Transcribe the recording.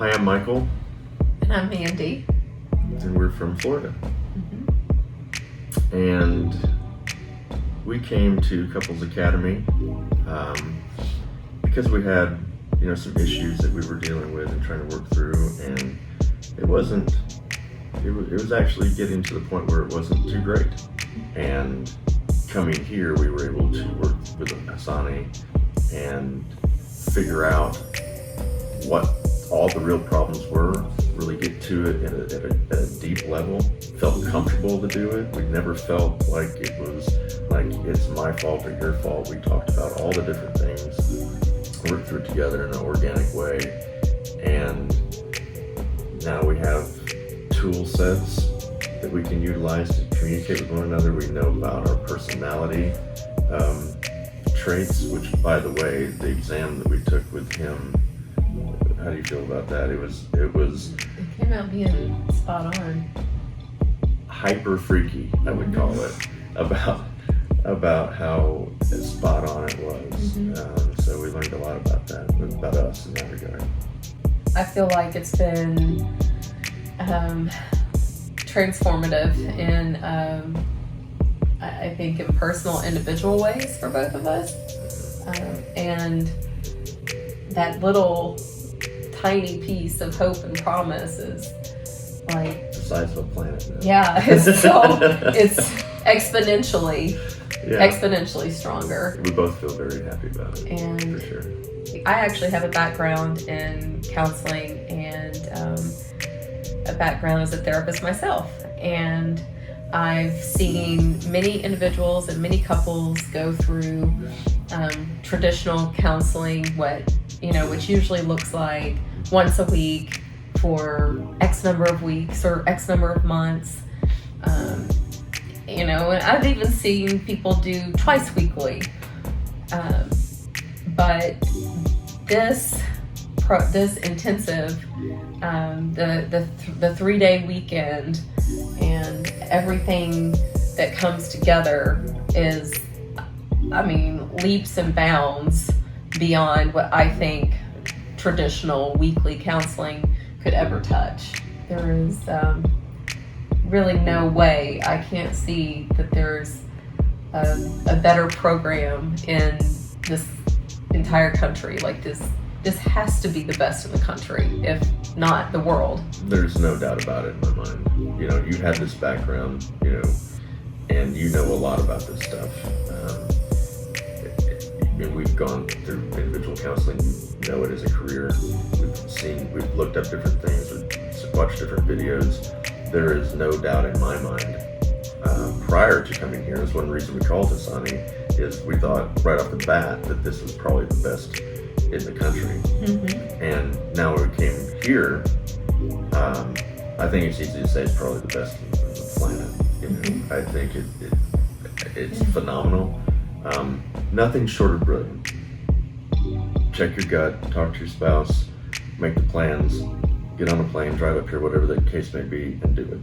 Hi, I'm Michael. And I'm Mandy. And we're from Florida. Mm-hmm. And we came to Couples Academy because we had, some issues that we were dealing with and trying to work through. And it was actually getting to the point where it wasn't too great. And coming here, we were able to work with Asani and figure out what all the real problems were, really get to it at a deep level, felt comfortable to do it. We never felt like it was like it's my fault or your fault. We talked about all the different things, worked through it together in an organic way, and now we have tool sets that we can utilize to communicate with one another. We know about our personality traits, which, by the way, the exam that we took with him, how do you feel about that? It came out being spot on. Hyper freaky, I would call it, about how spot on it was. Mm-hmm. So we learned a lot about that, about us in that regard. I feel like it's been transformative in, I think, in personal, individual ways for both of us. And that little tiny piece of hope and promise is like The size of a planet now. Yeah, it's exponentially stronger. We both feel very happy about it, And for sure. I actually have a background in counseling and a background as a therapist myself, and I've seen many individuals and many couples go through traditional counseling, which usually looks like once a week for X number of weeks or X number of months. And I've even seen people do twice weekly. But this intensive, the 3-day weekend and everything that comes together is, leaps and bounds beyond what I think traditional weekly counseling could ever touch. There is really no way, I can't see that there's a better program in this entire country. Like this has to be the best in the country, if not the world. There's no doubt about it in my mind. You had this background, and you know a lot about this stuff. We've gone through individual counseling. You know it as a career. We've looked up different things, we've watched different videos. There is no doubt in my mind, prior to coming here, that's one reason we called Asani, is we thought right off the bat that this was probably the best in the country. Mm-hmm. And now when we came here, I think it's easy to say it's probably the best in the planet. Mm-hmm. I think it's phenomenal. Nothing short of brilliant. Check your gut, talk to your spouse, make the plans, get on a plane, drive up here, whatever the case may be, and do it.